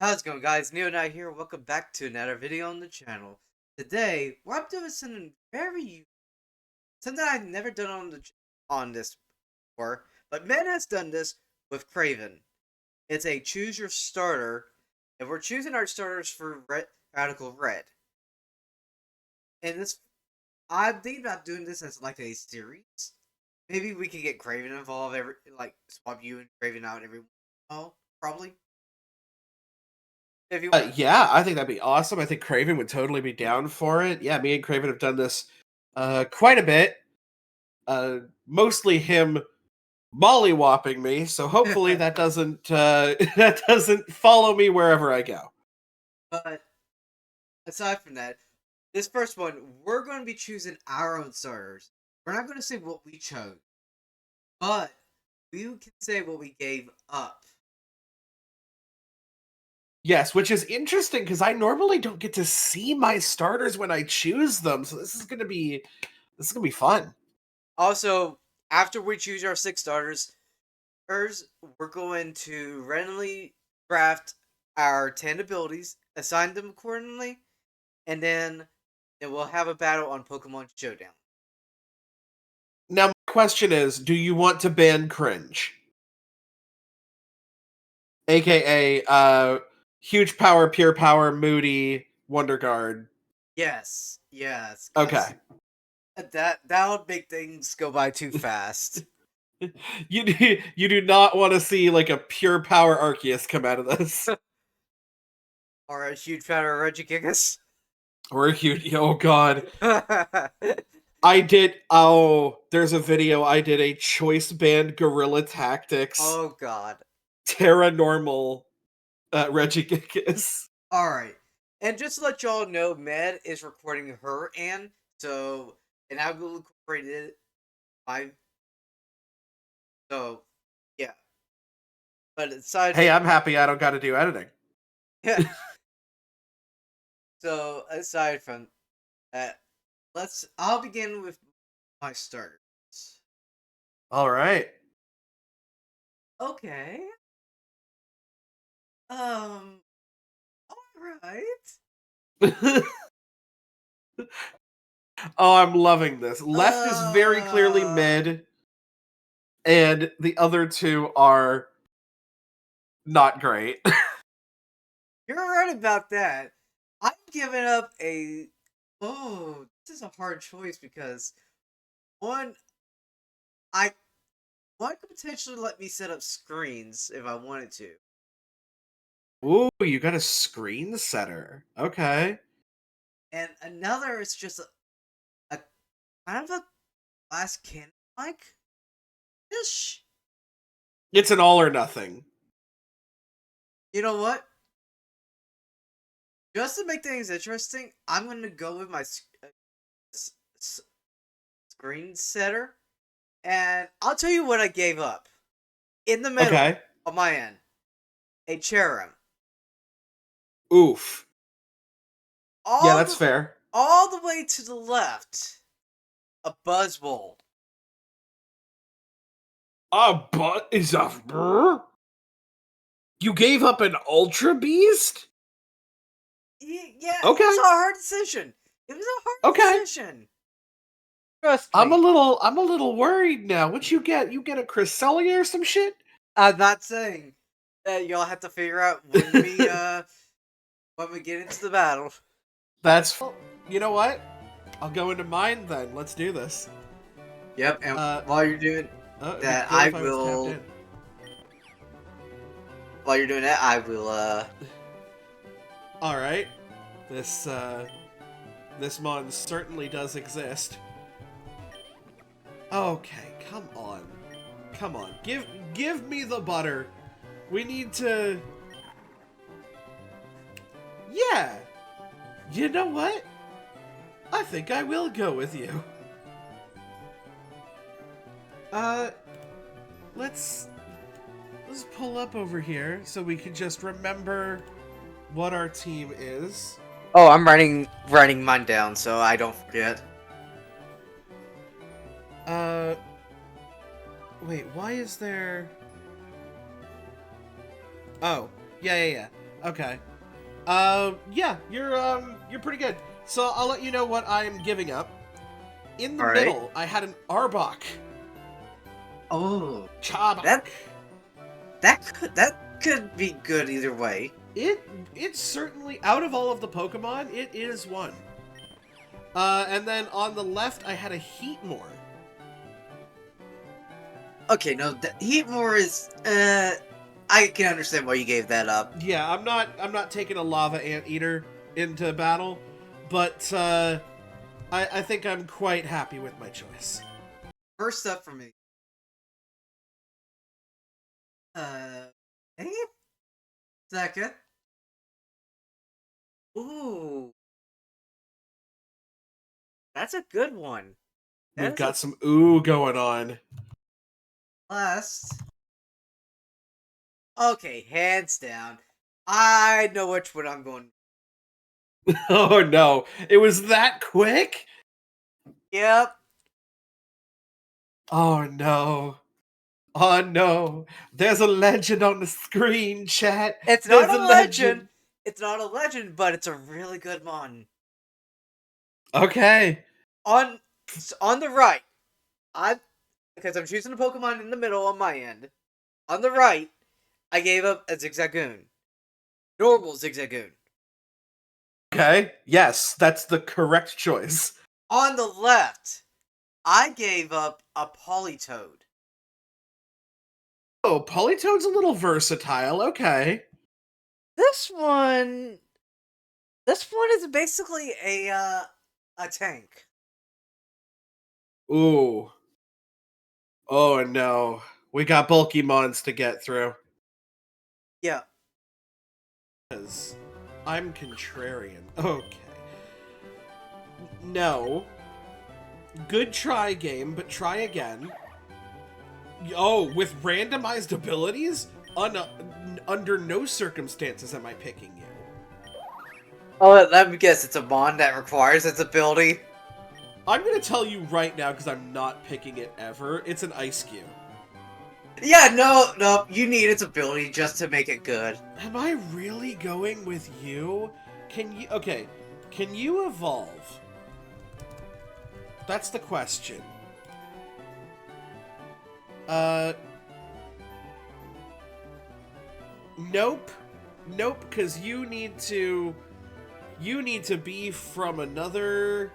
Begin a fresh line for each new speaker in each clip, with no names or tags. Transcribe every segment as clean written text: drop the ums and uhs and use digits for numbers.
How's it going, guys? Neo and I here. Welcome back to another video on the channel. Today, I'm doing something something I've never done on this before, but Ben has done this with Craven. It's a choose your starter, and we're choosing our starters for Radical Red. And I'm thinking about doing this as like a series. Maybe we could get Craven involved swap you and Craven out every. Oh, probably. If you want.
Yeah, I think that'd be awesome. I think Craven would totally be down for it. Yeah, me and Craven have done this quite a bit. Mostly him mollywopping me, so hopefully that doesn't that doesn't follow me wherever I go.
But aside from that, this first one, we're going to be choosing our own starters. We're not going to say what we chose, but we can say what we gave up.
Yes, which is interesting because I normally don't get to see my starters when I choose them, so this is gonna be fun.
Also, after we choose our 6 starters, we're going to randomly draft our 10 abilities, assign them accordingly, and then we'll have a battle on Pokemon Showdown.
Now, my question is, do you want to ban cringe? AKA huge power, pure power, moody, wonder guard.
Yes, yes.
Okay.
That would make things go by too fast.
You do not want to see like a pure power Arceus come out of this.
Or a huge power Regigigas.
Or a huge, oh god. There's a video, I did a choice band Guerrilla Tactics.
Oh god.
Terra Normal Regigigas.
Alright. And just to let y'all know, Med is recording her and I will incorporate it yeah. But
Hey, I'm happy I don't gotta do editing.
Yeah. So aside from that, I'll begin with my starters.
Alright.
Okay. Alright.
Oh, I'm loving this. Left is very clearly mid, and the other two are not great.
You're right about that. I'm giving up a. Oh, this is a hard choice because one, one could potentially let me set up screens if I wanted to.
Ooh, you got a screen setter. Okay.
And another is just a kind of a glass cannon like ish.
It's an all or nothing.
You know what? Just to make things interesting, I'm going to go with my screen setter. And I'll tell you what I gave up. In the middle of my end, a Cherrim.
Oof. Yeah, that's fair.
All the way to the left, a Buzzwole.
Is a You gave up an Ultra Beast?
Yeah,
okay.
It was a hard decision. It was a hard decision. Trust me.
I'm a little worried now. What you get? You get a Cresselia or some shit?
I'm not saying that y'all have to figure out when we get into the battle.
You know what? I'll go into mine then. Let's do this.
Yep, and while you're doing that, While you're doing that, I will.
All right. This mon certainly does exist. Okay, come on. Give me the butter. We need to. Yeah. You know what? I think I will go with you. Let's pull up over here so we can just remember what our team is.
Oh, I'm writing mine down so I don't forget.
Wait, why is there... Oh, yeah. Okay. Yeah, you're pretty good. So I'll let you know what I'm giving up. In the
All right.
middle, I had an Arbok.
Oh,
Chabak.
that that could be good either way.
It's certainly, out of all of the Pokemon, it is one. And then on the left, I had a Heatmore.
Okay, no, the Heatmore is. I can understand why you gave that up.
Yeah, I'm not taking a Lava Anteater into battle, but I think I'm quite happy with my choice.
First up for me. Uh, hey, second. Ooh, that's a good one. That
We've
is a
got some ooh going on.
last. Okay, hands down. I know which one I'm going.
Oh no, it was that quick?
Yep,
Oh no. Oh no. There's a legend on the screen, chat.
it's not
There's
a
a
legend.
legend.
It's not a legend, but it's a really good one.
Okay.
On on the right, I because I'm choosing a Pokemon in the middle on my end. On the right, I gave up a Zigzagoon. Normal Zigzagoon.
Okay. Yes, that's the correct choice.
On the left, I gave up a Politoed.
Oh, Polytoad's a little versatile. Okay.
This one is basically a tank.
Ooh. Oh no. We got bulky mons to get through.
Yeah.
'Cause I'm contrarian. Okay. No. Good try, game, but try again. Oh, with randomized abilities? Under no circumstances am I picking you.
Oh, let me guess. It's a Mon that requires its ability.
I'm gonna tell you right now, because I'm not picking it ever, it's an Ice Cube.
Yeah, no. You need its ability just to make it good.
Am I really going with you? Okay, can you evolve? That's the question. Nope. Nope, because you need to be from another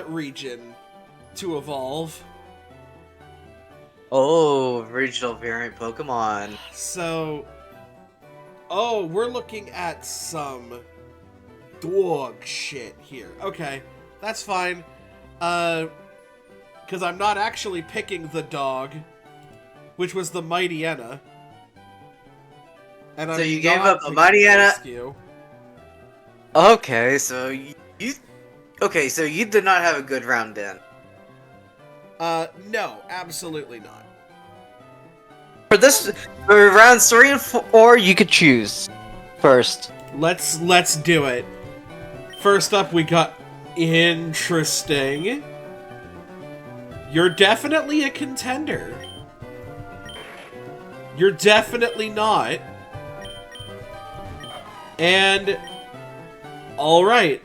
region to evolve.
Oh, regional variant Pokemon.
So, oh, we're looking at some dog shit here. Okay, that's fine. Because I'm not actually picking the dog, which was the Mightyena. And
So
I'm
you gave
not
up a
picking
Mightyena.
Rescue.
Okay, so you did not have a good round then.
No, absolutely not.
For rounds 3 and 4, you could choose first.
Let's do it. First up, we got interesting. You're definitely a contender. You're definitely not. And all right.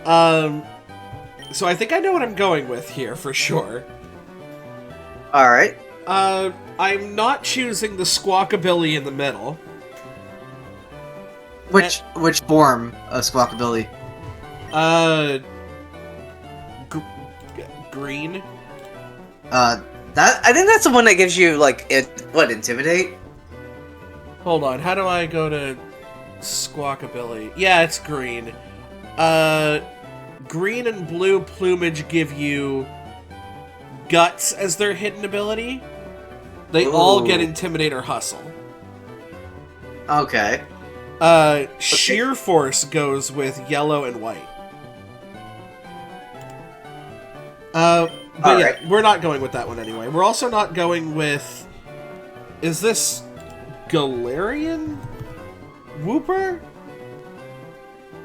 So I think I know what I'm going with here for sure.
All right.
I'm not choosing the Squawkabilly in the middle.
Which form of Squawkabilly?
Green.
That I think that's the one that gives you like intimidate.
Hold on, how do I go to Squawkabilly? Yeah, it's green. Green and blue plumage give you Guts as their hidden ability. They all get
Ooh.
Intimidate or Hustle.
Okay.
Sheer Force goes with yellow and white. But
All
yeah,
right.
we're not going with that one anyway. We're also not going with... Is this Galarian Wooper?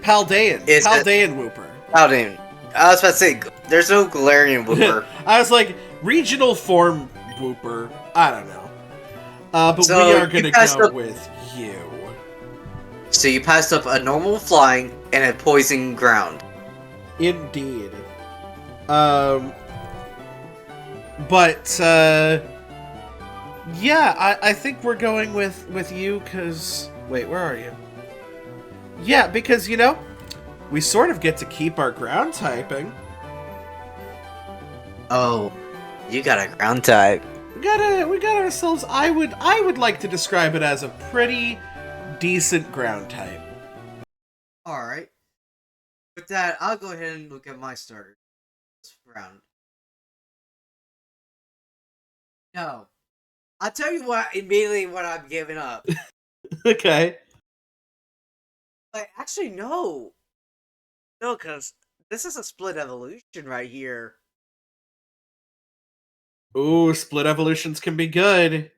Paldean. Paldean Wooper.
Paldean. I was about to say, there's no Galarian Wooper.
I was like, regional form Wooper. I don't know. But
So
we are
you
going to
guys
go
don't-
with you.
So you passed up a normal flying and a poison ground.
Indeed. Um, but yeah, I think we're going with you because wait, where are you? Yeah, because we sort of get to keep our ground typing.
Oh, you got a ground type.
We got ourselves. I would like to describe it as a pretty decent ground type.
Alright. With that, I'll go ahead and look at my starter this round. No. I'll tell you what immediately what I'm giving up.
Okay.
But actually no. No, because this is a split evolution right here.
Ooh, split evolutions can be good.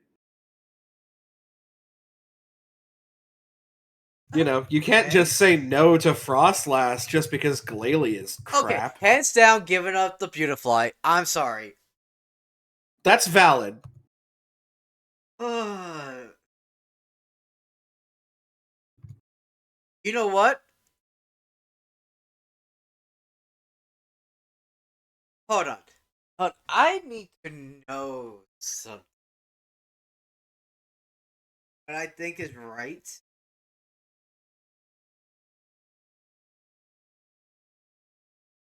You can't
Okay.
just say no to Frostlast just because Glalie is
Okay,
crap.
hands down giving up the Beautifly. I'm sorry.
That's valid.
You know what? Hold on. I need to know something. What I think is right.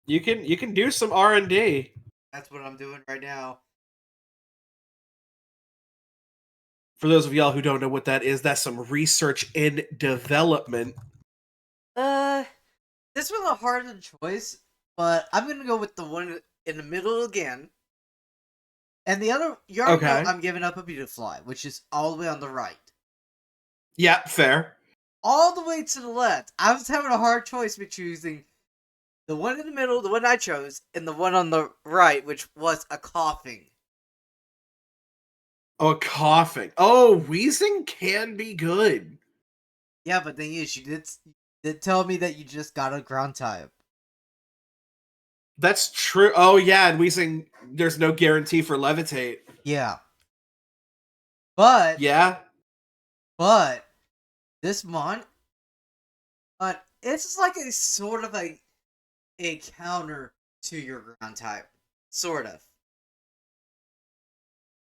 You can do some R&D.
That's what I'm doing right now.
For those of y'all who don't know what that is, that's some research and development.
Uh, this was a harder choice, but I'm gonna go with the one in the middle again. And the other, you already know
Okay.
I'm giving up a Beautifly, which is all the way on the right.
Yeah, fair.
All the way to the left. I was having a hard choice between choosing the one in the middle, the one I chose, and the one on the right, which was a coughing.
Oh, coughing. Oh, wheezing can be good.
Yeah, but the thing is, did tell me that you just got a ground type.
That's true. Oh, yeah, and wheezing, there's no guarantee for levitate.
Yeah. But,
Yeah?
but, this mon, it's just like a sort of a counter to your ground type. Sort of.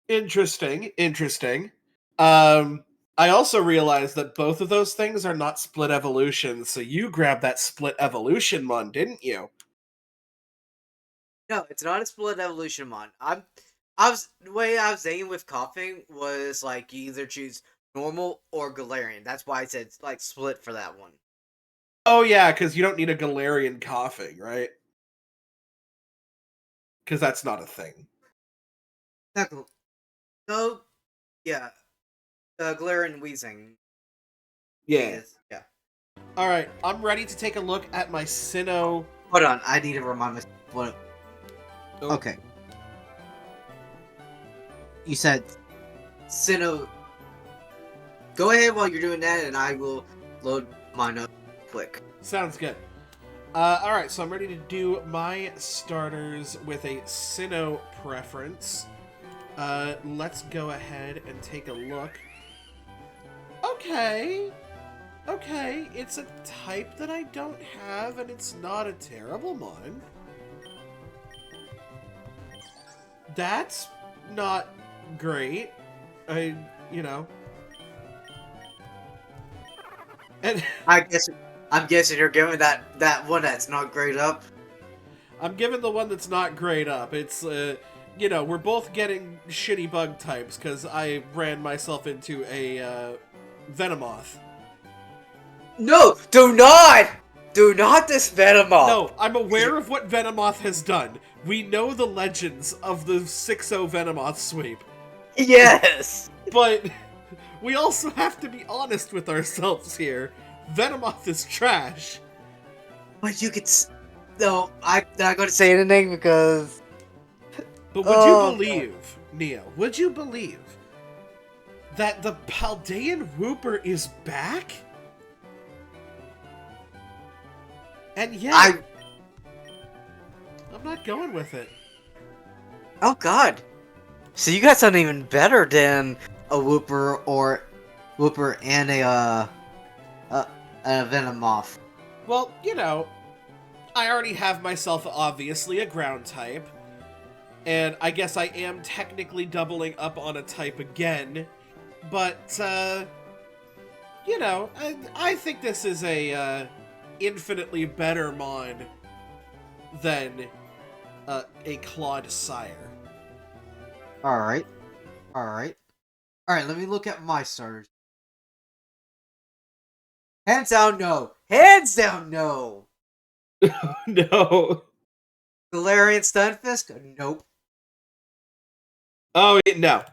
Interesting. Interesting. Um, I also realized that both of those things are not split evolutions, so you grabbed that split evolution one, didn't you?
No, it's not a split evolution mon. The way I was saying with coughing was like you either choose normal or Galarian. That's why I said like split for that one.
Oh, yeah, because you don't need a Galarian coughing, right? Because that's not a thing.
Not No, yeah, Galarian wheezing
Yeah.
is yeah.
Alright, I'm ready to take a look at my Sinnoh.
Hold on, I need to remind myself what.
Oh,
Okay, you said Sinnoh. Go ahead while you're doing that, and I will load mine up quick.
sounds good. Alright, so I'm ready to do my starters with a Sinnoh preference. Let's go ahead and take a look. Okay. Okay, it's a type that I don't have, and it's not a terrible one. That's not great. I, you know. And
I'm guessing you're giving that one that's not great up.
I'm giving the one that's not great up. It's, we're both getting shitty bug types because I ran myself into a Venomoth.
No, do not! Do not this Venomoth!
No, I'm aware of what Venomoth has done. We know the legends of the 6-0 Venomoth sweep.
Yes!
But we also have to be honest with ourselves here. Venomoth is trash.
But you could. No, I'm not going to say anything because.
But would you believe, Neo, would you believe that the Paldean Whooper is back? And yet, I'm not going with it.
Oh god. So you got something even better than a Whooper or Whooper and a Venomoth.
Well, you know, I already have myself obviously a ground type, and I guess I am technically doubling up on a type again, but, you know, I think this is a, infinitely better mon than, a Claude Sire.
Alright. Alright. Alright, let me look at my starters. Hands down, no. Hands down, no.
No.
Galarian Stunfisk? Nope.
Oh, no.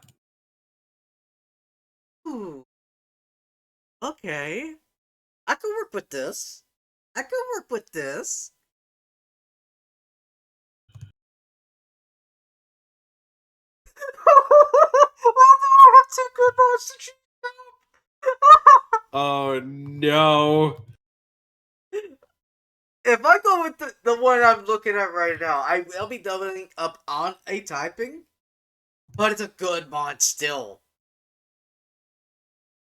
Ooh. Okay. I can work with this. I can work with this. Why do I have two good boys to choose from?
Oh, no.
If I go with the one I'm looking at right now, I will be doubling up on a typing, but it's a good mod still.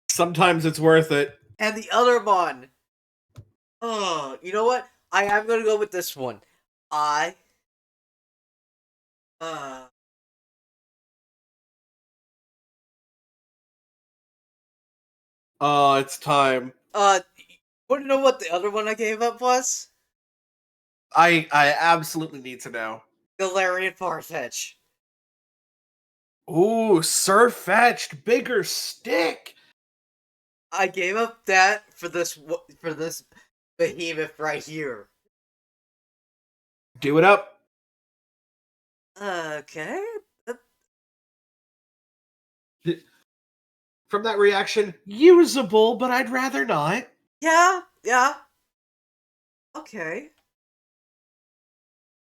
Sometimes it's worth it.
And the other mod, oh, you know what? I am gonna go with this one. I, uh,
Oh, it's time.
want to know what the other one I gave up was?
I absolutely need to know.
Galarian Farfetch.
Ooh, Surfetched, bigger stick.
I gave up that for this behemoth right here.
Do it up.
Okay.
From that reaction, usable, but I'd rather not.
Yeah, yeah. Okay.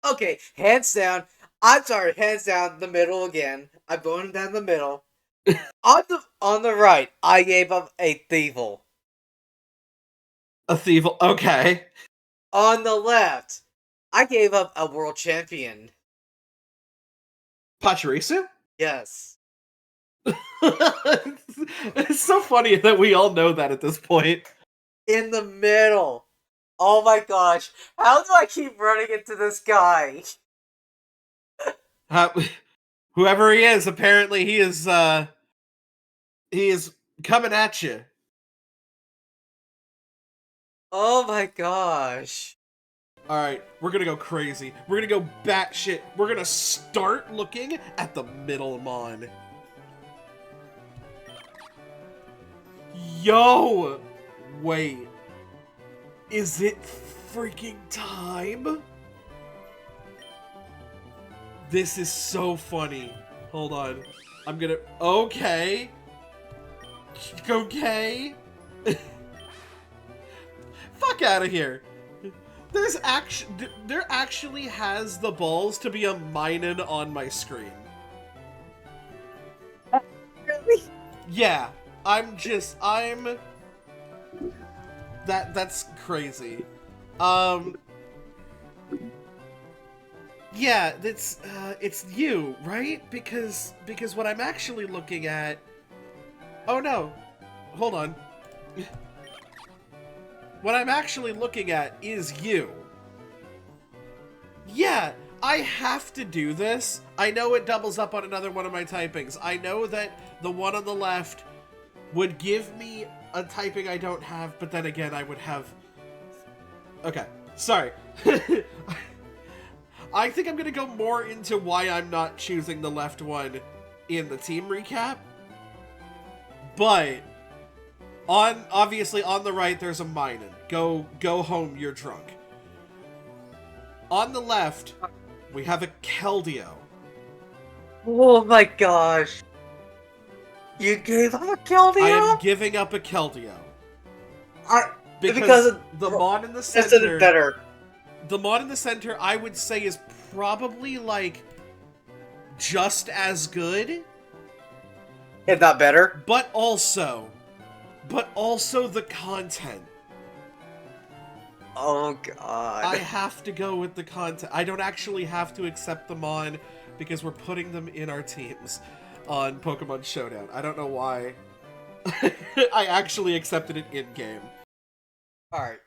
Okay, hands down. I'm sorry, hands down the middle again. I'm going down the middle. On the right, I gave up a Thievul.
A thief. Okay.
On the left, I gave up a world champion.
Pachirisu?
Yes.
It's so funny that we all know that at this point.
In the middle. Oh my gosh. How do I keep running into this guy?
Uh, whoever he is, apparently he is coming at you.
Oh my gosh.
Alright, we're gonna go crazy. We're gonna go batshit. We're gonna start looking at the middle mon. Yo! Wait. Is it freaking time? This is so funny. Hold on. I'm gonna... Okay. Okay. Fuck out of here. There actually has the balls to be a Minun on my screen.
Really?
Yeah. That's crazy. Yeah, it's you, right? Because what I'm actually looking at... Oh no. Hold on. What I'm actually looking at is you. Yeah, I have to do this. I know it doubles up on another one of my typings. I know that the one on the left would give me a typing I don't have, but then again, I would have... Okay, sorry. I think I'm gonna go more into why I'm not choosing the left one in the team recap. But obviously on the right there's a Minun. Go home, you're drunk. On the left, we have a Keldeo.
Oh my gosh. You gave up a Keldeo?
I am giving up a Keldeo.
Because of
the mod in the
That's it
center...
better.
The mod in the center, I would say, is probably, like, just as good.
If not better.
But also the content.
Oh god.
I have to go with the content. I don't actually have to accept them on because we're putting them in our teams on Pokemon Showdown. I don't know why. I actually accepted it in game.
Alright.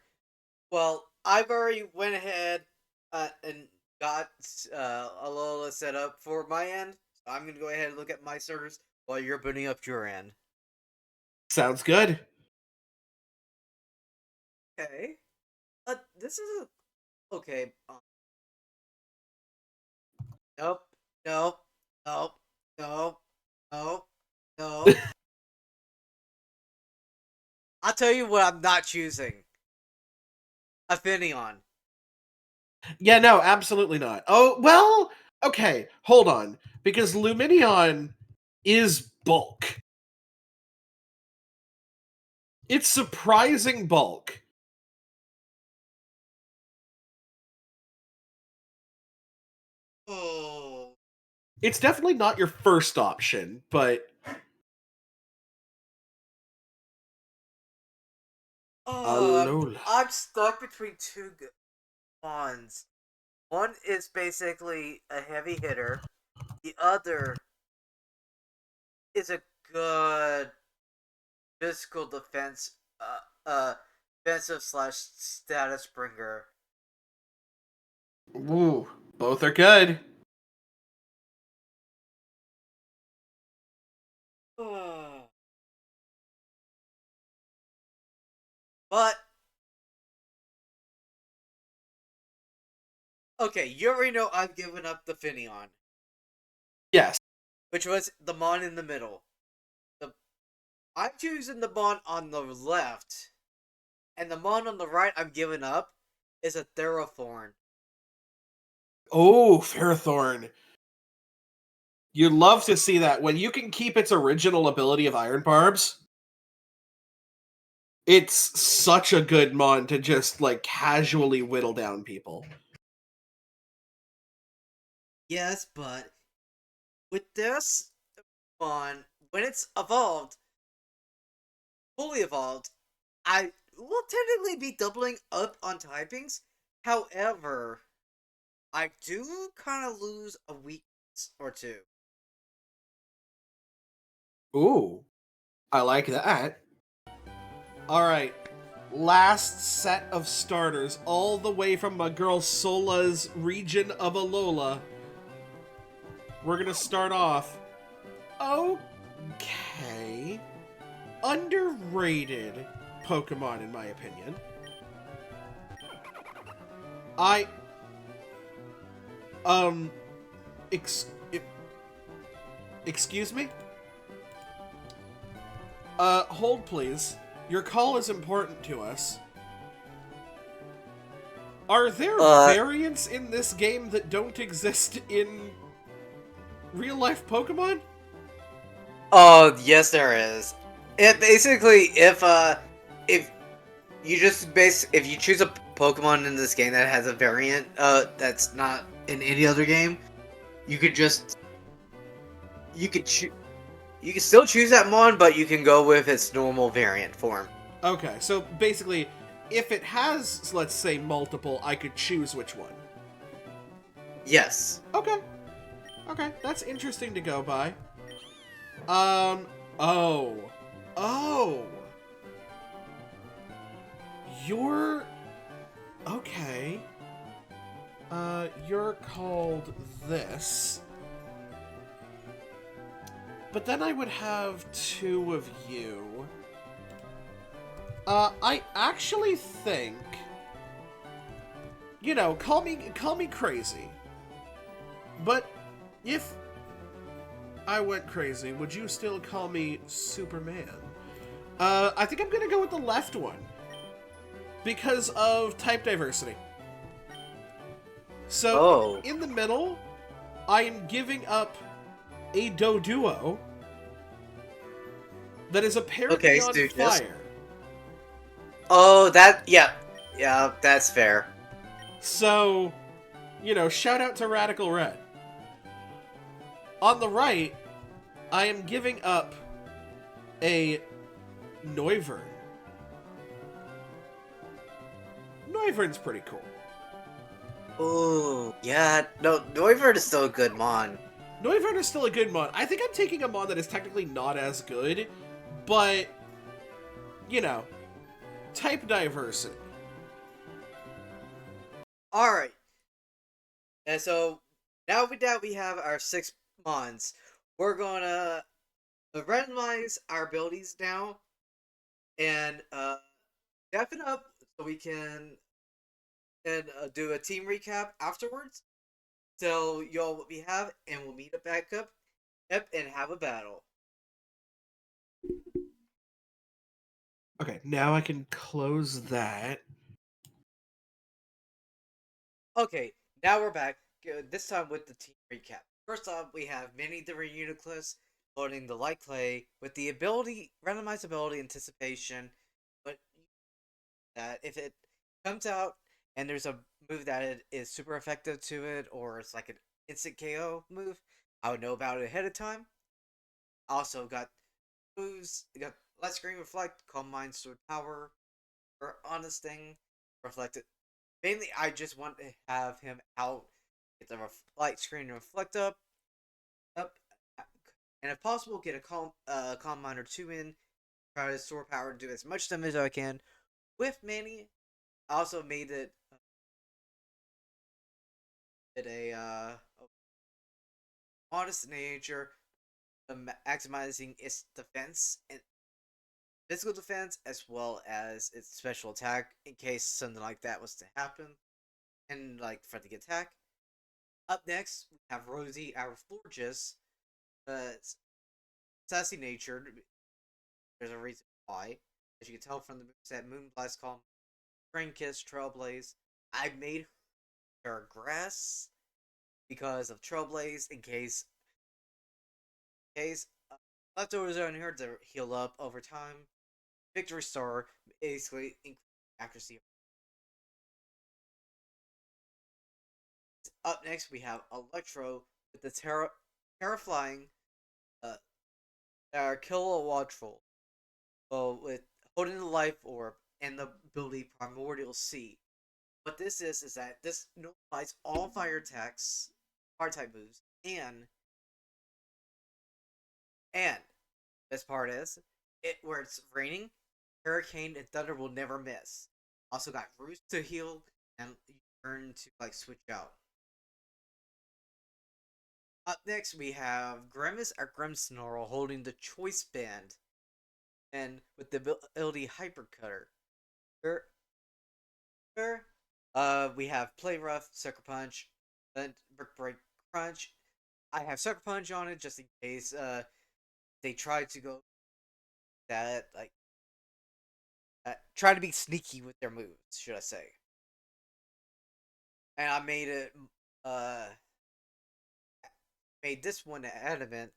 Well, I've already went ahead and got Alola set up for my end. So I'm gonna go ahead and look at my servers while you're booting up your end.
Sounds good.
Okay. This is okay. Nope. Nope. Nope. Nope. Nope. Nope. I'll tell you what I'm not choosing. A Finneon.
Yeah, no, absolutely not. Oh, well, okay, hold on. Because Luminion is bulk. It's surprising bulk.
Oh.
It's definitely not your first option, but
Oh,
Alola.
I'm stuck between two good ones. One is basically a heavy hitter. The other is a good physical defense, defensive slash status bringer.
Ooh, both are good.
But okay, you already know I've given up the Finneon,
Yes.
which was the Mon in the middle. The I'm choosing the Mon on the left, and the Mon on the right I'm giving up is a Therathorn.
Oh, Ferrothorn. You'd love to see that. When you can keep its original ability of Iron Barbs, it's such a good mon to just, like, casually whittle down people.
Yes, but with this Mon, when it's evolved, fully evolved, I will technically be doubling up on typings. However, I do kind of lose a weakness or two.
Ooh, I like that. Alright, last set of starters, all the way from my girl Sola's region of Alola. We're gonna start off. Okay. Underrated Pokemon, in my opinion. I. Um. Ex- excuse me? Hold please. Your call is important to us. Are there
Uh,
variants in this game that don't exist in real life Pokemon?
oh yes, there is. It basically, if you just if you choose a Pokemon in this game that has a variant, that's not in any other game, you could just you could choose. You can still choose that Mon, but you can go with its normal variant form.
Okay, so basically, if it has, let's say, multiple, I could choose which one.
Yes.
Okay. Okay, that's interesting to go by. Um, oh. Oh. You're... Okay. You're called this. But then I would have two of you. I actually think... You know, call me crazy. But if I went crazy, would you still call me Superman? I think I'm gonna go with the left one. Because of type diversity. So,
Oh.
in the middle, I am giving up a Doduo that is apparently
Okay,
on
Stooges.
fire.
Oh, yeah, that's fair.
So, you know, shout out to Radical Red. On the right, I am giving up a Noivern. Noivern's pretty cool.
Oh, yeah. No, Noivern is still a good Mon.
Noivern is still a good mon. I think I'm taking a mon that is technically not as good, but, you know, type diversity.
All right, and so now that we have our 6 months, we're gonna randomize our abilities now and step it up so we can and do a team recap afterwards. Tell y'all what we have, and we'll meet up back up, and have a battle.
Okay, now I can close that.
Okay, now we're back. This time with the team recap. First off, we have many different Uniclus loading the light clay with the ability, randomized ability anticipation, but that if it comes out and there's a move that it is super effective to it, or it's like an instant KO move, I would know about it ahead of time. Also got moves, got Light Screen Reflect, Calm Mind, Sword Power, or Honest Thing, Reflected. Mainly, I just want to have him out, get the Light Screen Reflect up, and if possible, get a Calm Mind or two in, try to Sword Power and do as much damage as I can. With Manny, I also made it a modest nature, maximizing its defense and physical defense as well as its special attack in case something like that was to happen and like for the attack. Up next, we have Rosie, our Florges, uh, sassy natured. There's a reason why. As you can tell from the moveset, Moonblast, Calm, Spring Kiss, Trailblaze. I made her grass because of Trailblaze in case leftovers are in here to heal up over time. Victory Star basically increase accuracy. Up next, we have Electro with the Terrifying uh, Kill a Watchful. Well, with holding the life orb and the ability Primordial Sea. What this is that this nullifies all fire attacks, fire type moves, and best part is it where it's raining, hurricane and thunder will never miss. Also got roost to heal and you learn to like switch out. Up next we have Grimace or Grimmsnarl holding the choice band and with the ability Hypercutter. We have Play Rough, Sucker Punch, and Brick Break Crunch. I have Sucker Punch on it just in case they try to go that like try to be sneaky with their moves, should I say? And I uh made this one adamant,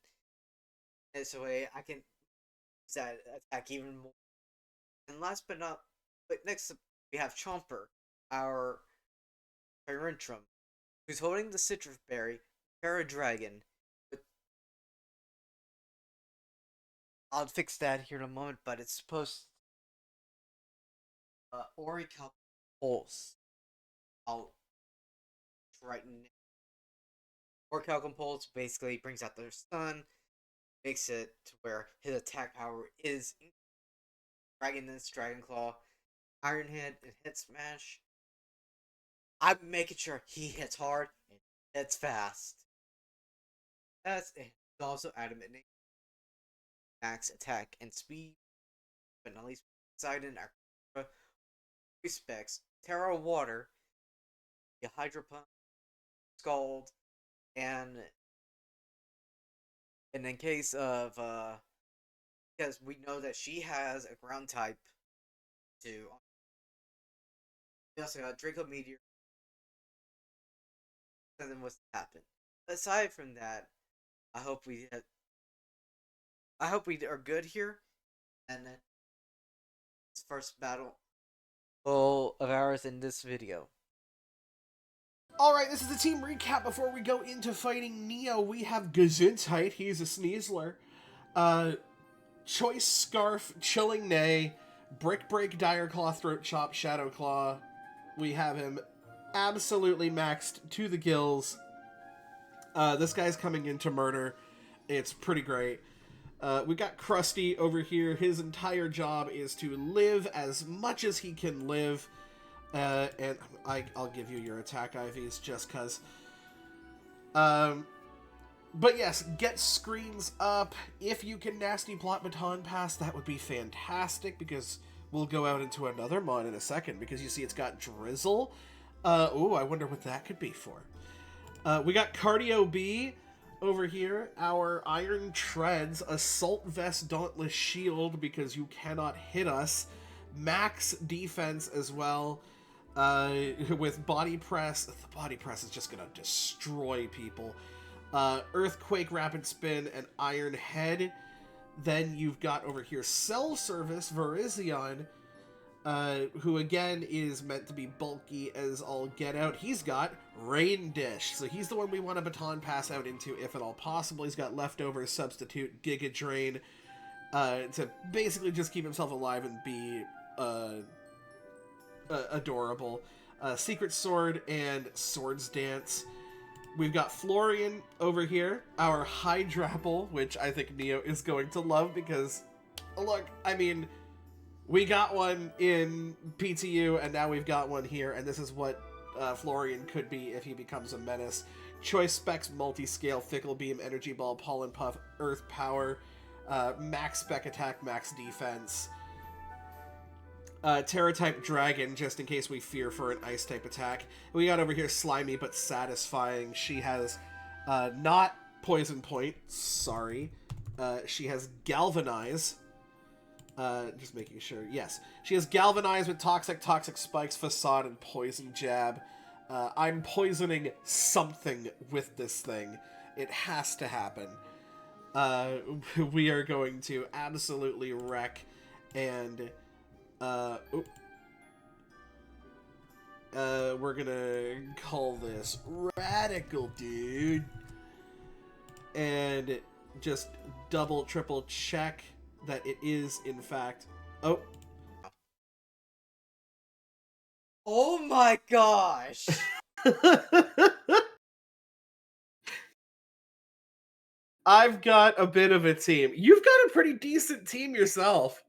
and so I can use that attack even more. And last but next we have Chomper, our Tyrantrum, who's holding the Citrus Berry, Paradragon. But I'll fix that here in a moment, but it's supposed Orical Pulse. I'll right now. Orichalcum Pulse basically brings out their stun, makes it to where his attack power is Dragoness, Dragon Claw, Iron Head, and Hit Smash. I'm making sure he hits hard and hits fast. That's it. It's also adamant max attack and speed, but not least Poseidon, our respects Terra Water, the Hydro Pump, Scald, and in case of because we know that she has a ground type too. We also got Draco Meteor, something was to happen. Aside from that, I hope we I hope we are good here, and then this first battle of ours in this video.
Alright, this is the team recap before we go into fighting Neo. We have Gesundheit, he's a Sneasler. Choice Scarf, Chilling Neigh, Brick Break, Dire Claw, Throat Chop, Shadow Claw. We have him absolutely maxed to the gills. This guy's coming in to murder. It's pretty great. We got Krusty over here. His entire job is to live as much as he can live. And I'll give you your attack IVs just because. Um, but yes, get screens up. If you can nasty plot baton pass, that would be fantastic because we'll go out into another mod in a second because you see it's got drizzle. Ooh, I wonder what that could be for. We got Cardio B over here. Our Iron Treads, Assault Vest Dauntless Shield because you cannot hit us. Max defense as well. With Body Press. The Body Press is just going to destroy people. Earthquake, Rapid Spin, and Iron Head. Then you've got over here Cell Service, Verizion, who again is meant to be bulky as all get out. He's got Rain Dish, so he's the one we want to baton pass out into if at all possible. He's got Leftover, Substitute, Giga Drain, to basically just keep himself alive and be adorable. Secret Sword and Swords Dance. We've got Florian over here, our Hydrapple, which I think Neo is going to love because, look, I mean, we got one in PTU, and now we've got one here, and this is what Florian could be if he becomes a menace. Choice Specs, Multi-Scale, Fickle Beam, Energy Ball, Pollen Puff, Earth Power, Max Spec Attack, Max Defense, Terra-type Dragon, just in case we fear for an Ice-type attack. We got over here Slimy but Satisfying. She has not Poison Point, sorry. She has Galvanize. Just making sure. Yes. She has Galvanize with Toxic Spikes, Facade, and Poison Jab. I'm poisoning something with this thing. It has to happen. We are going to absolutely wreck and... we're gonna call this Radical, dude. And just double, triple check that it is, in fact... Oh.
Oh my gosh!
I've got a bit of a team. You've got a pretty decent team yourself.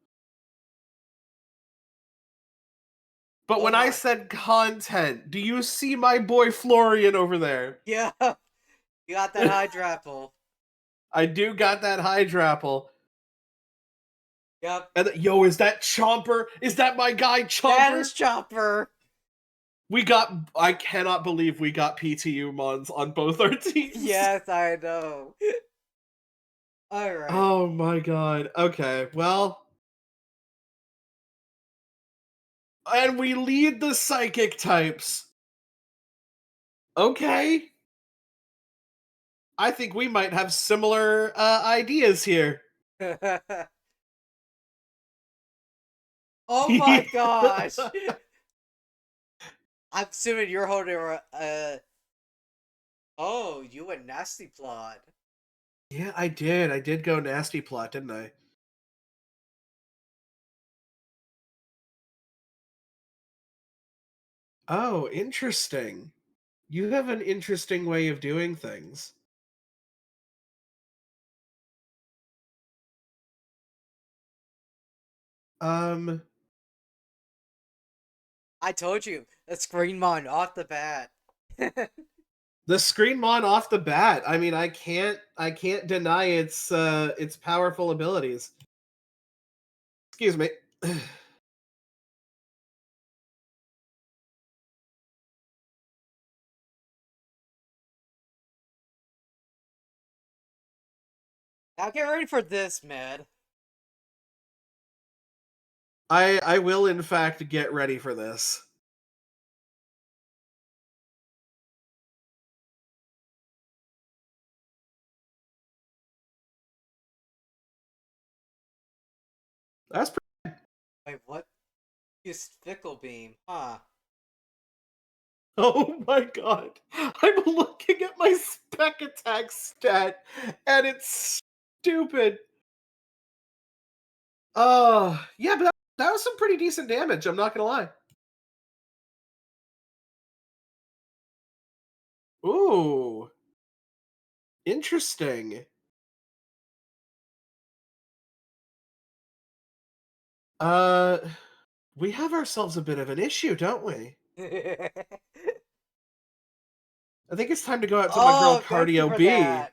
But
Oh
when I
my.
said content, do you see my boy Florian over there?
Yeah! You got that Hydrapple.
I do got that Hydrapple.
Yep.
And yo, is that Chomper? Is that my guy
That
Chomper?
is Chopper!
We got... I cannot believe we got PTU mons on both our teams.
Yes, I know. Alright.
Oh my god. Okay, well... And we lead the psychic types. Okay. I think we might have similar ideas here.
Oh my gosh! I'm assuming you're holding oh, you went nasty plot.
Yeah, I did. I did go nasty plot, didn't I? Oh, interesting. You have an interesting way of doing things. Um,
I told you, a screen mon off the bat.
the screen mon off the bat. I mean, I can't deny its powerful abilities. Excuse me.
Now get ready for this, man.
I will in fact get ready for this. That's
Wait, what? Use Fickle Beam, huh?
Oh my god. I'm looking at my spec attack stat and it's stupid. Yeah, but that was some pretty decent damage, I'm not gonna lie. Ooh. Interesting. Uh, we have ourselves a bit of an issue, don't we? I think it's time to go out to my girl
Oh, thank you
Cardio
for
B.
that.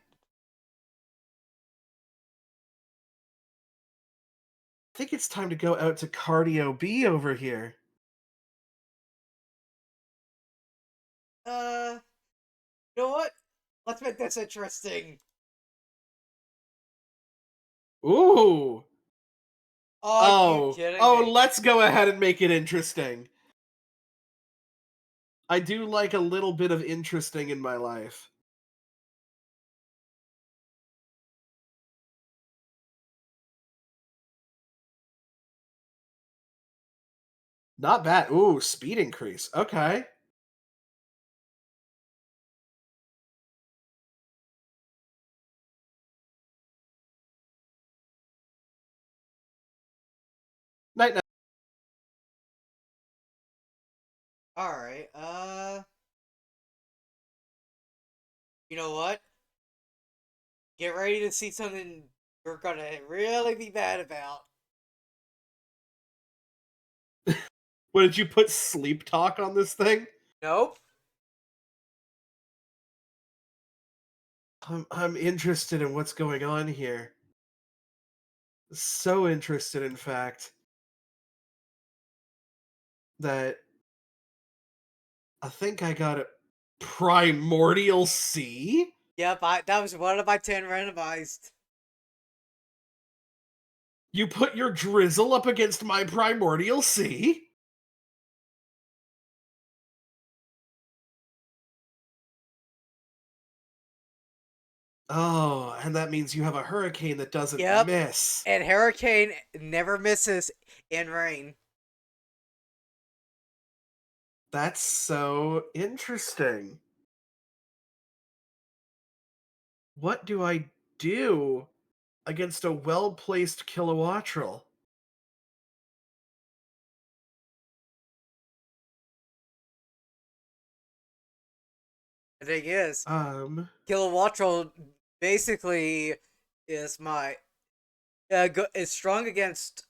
I think it's time to go out to Cardio B over here.
Uh, you know what? Let's make this interesting.
Ooh.
Oh, you
Oh.
kidding
Oh,
me?
let's go ahead and make it interesting. I do like a little bit of interesting in my life. Not bad. Ooh, speed increase. Okay. Night night.
All right. You know what? Get ready to see something you're gonna really be mad about.
What did you put sleep talk on this thing?
Nope.
I'm interested in what's going on here. So interested, in fact, that I think I got it. Primordial Sea?
Yep. That was one of my 10 randomized.
You put your drizzle up against my Primordial Sea? Oh, and that means you have a hurricane that doesn't
Yep.
miss.
And Hurricane never misses in rain.
That's so interesting. What do I do against a well placed Kilowattrel?
The thing is,
Um,
Kilowattrel basically is my is strong against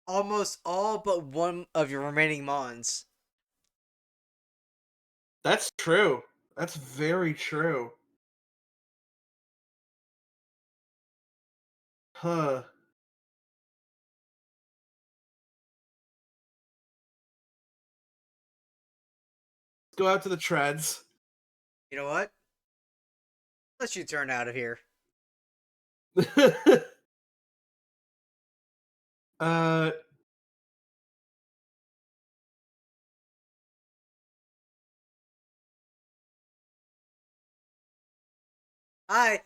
almost all but one of your remaining mons.
that's true. That's very true. Huh. Let's go out to the treads.
You know what? Let you turn out of here.
uh,
Hi.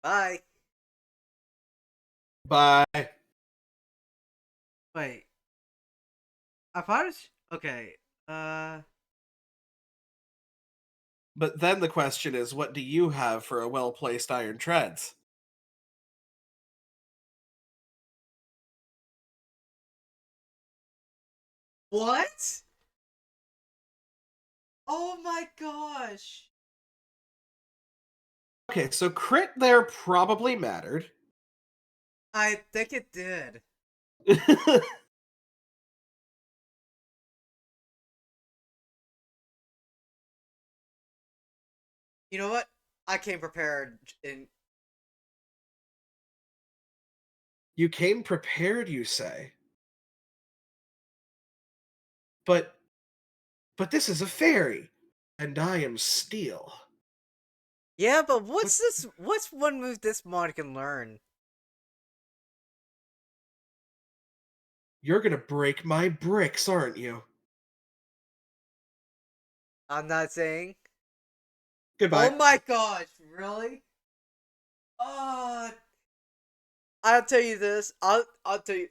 Bye.
bye.
Wait. I thought it's okay. Uh.
But then the question is, what do you have for a well placed iron treads?
What? Oh my gosh.
Okay, so crit there probably mattered.
I think it did. You know what? I came prepared in
You came prepared, you say. But this is a fairy, and I am steel.
Yeah, but
What?
what's this? What's one move this mod can learn?
You're gonna break my bricks, aren't you?
I'm not saying. Oh
Goodbye.
my gosh, really? Oh, I'll tell you this. I'll tell you.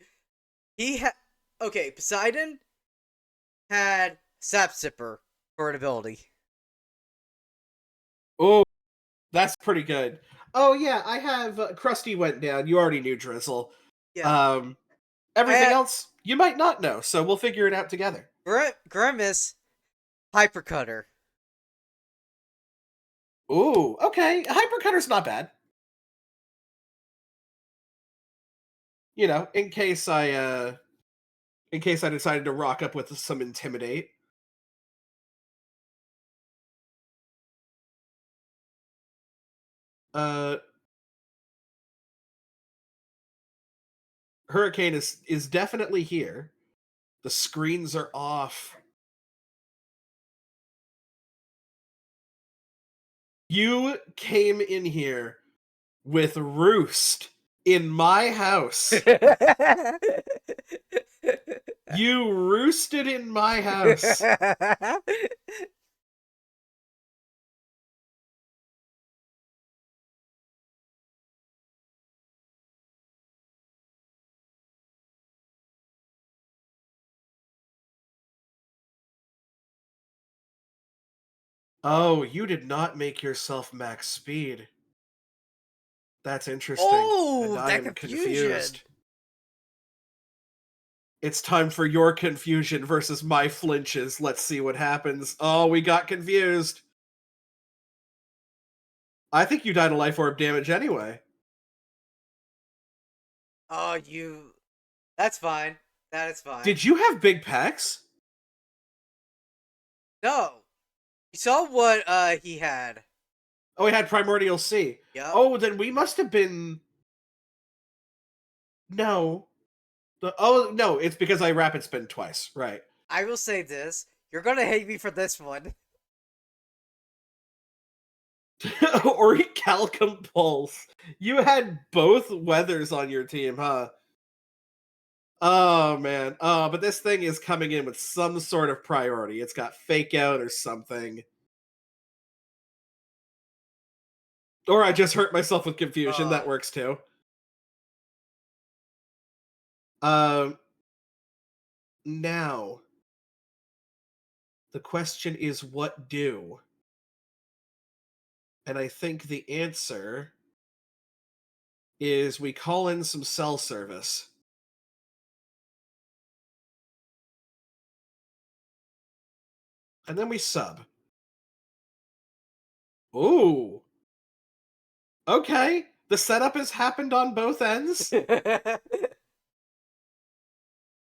He had okay. Poseidon had Sap Sipper for an ability.
Oh, that's pretty good. Oh yeah, I have Krusty went down. You already knew Drizzle.
Yeah,
Um,
I
everything
had
else you might not know, so we'll figure it out together.
Grimace Hypercutter.
Ooh, okay. Hypercutter's not bad. in case I decided to rock up with some intimidate. Uh, Hurricane is definitely here. The screens are off. You came in here with Roost in my house. You roosted in my house. Oh, you did not make yourself max speed. That's interesting. And
Oh,
I
that
am
confusion.
confused. It's time for your confusion versus my flinches. Let's see what happens. Oh, we got confused. I think you died of life orb damage anyway.
Oh, you. That's fine. That is fine.
Did you have big pecs?
No, you saw what he had.
Oh, he had Primordial Sea.
Yep.
Oh, then we must have been. No. Oh, no, it's because I rapid spin twice. Right.
I will say this: you're gonna hate me for this one.
Orichalcum Pulse. You had both weathers on your team, huh? Oh man. But this thing is coming in with some sort of priority. It's got fake out or something. Or I just hurt myself with confusion.
Uh,
That works too. Um Now the question is what do? And I think the answer is we call in some cell service. And then we sub. Ooh. Okay. The setup has happened on both ends.
now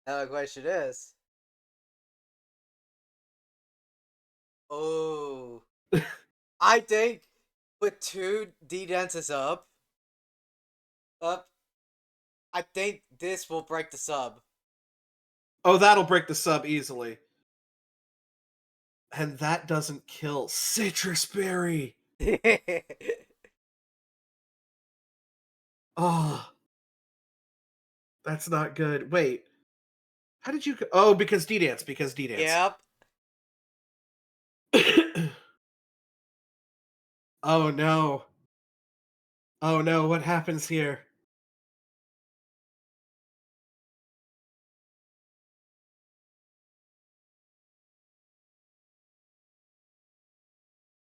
the question is, oh, I think with two D dances up, I think this will break the sub.
Oh, that'll break the sub easily. And that doesn't kill Citrus Berry. Oh, that's not good. Wait, how did you? Oh, because D dance. Because D dance.
Yep.
Oh no. Oh no. What happens here?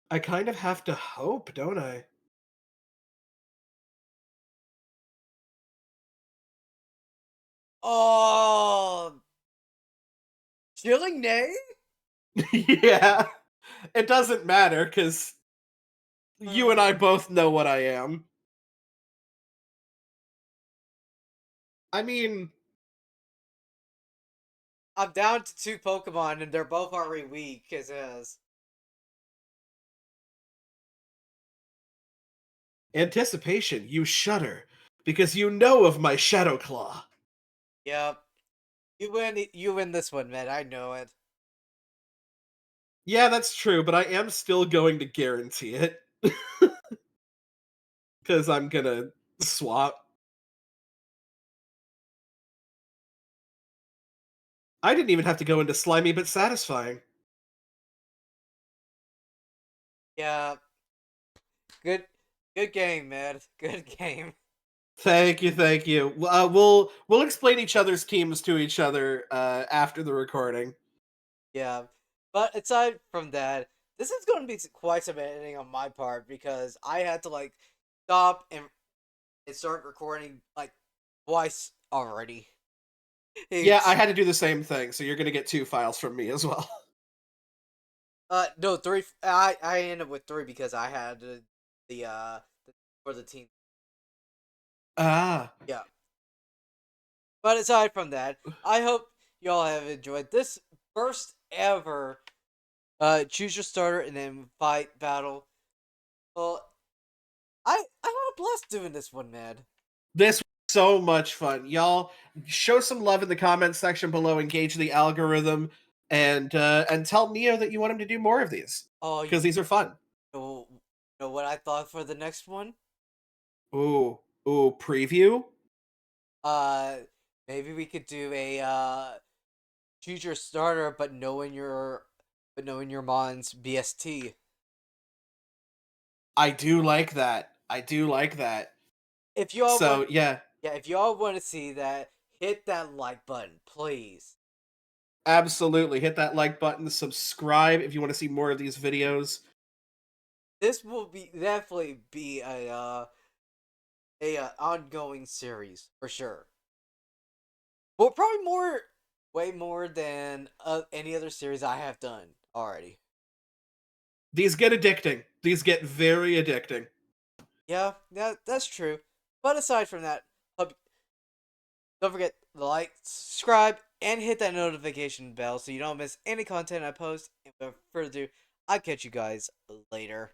I kind of have to hope, don't I?
Oh, chilling nay.
Yeah. It doesn't matter because you and I
Uh,
both know what I am. I mean,
I'm down to two Pokemon, and they're both already weak as is.
anticipation. You shudder because you know of my Shadow Claw.
Yep. You win. You win this one, man. I know it.
Yeah, that's true, but I am still going to guarantee it because I'm gonna swap. I didn't even have to go into slimy but satisfying.
Yeah. Good. Good game, man. Good game.
Thank you, thank you. We'll explain each other's teams to each other after the recording.
Yeah. But aside from that, this is going to be quite some editing on my part because I had to like stop and start recording like twice already.
Yeah, I
It's
had to do the same thing, so you're gonna get two files from me as well.
no three. I ended up with three because I had the for the team.
Ah,
Yeah. But aside from that, I hope y'all have enjoyed this first ever choose your starter and then fight battle. Well, I had a blast doing this one, man.
This was so much fun. Y'all show some love in the comments section below, engage the algorithm, and tell Neo that you want him to do more of these.
Oh,
Because these are fun.
know what I thought for the next one?
Ooh, ooh, preview?
Uh, maybe we could do a choose your starter, but knowing your mon's BST.
I do like that. I do like that.
If y'all want,
So yeah,
yeah, if y'all want to see that, hit that like button, please.
absolutely. Hit that like button, subscribe if you want to see more of these videos.
This will be definitely be a ongoing series for sure. Well, probably way more than any other series I have done already.
These get addicting. These get very addicting.
Yeah, that's true. But aside from that, hope, don't forget to like, subscribe, and hit that notification bell so you don't miss any content I post. And without further ado, I'll catch you guys later.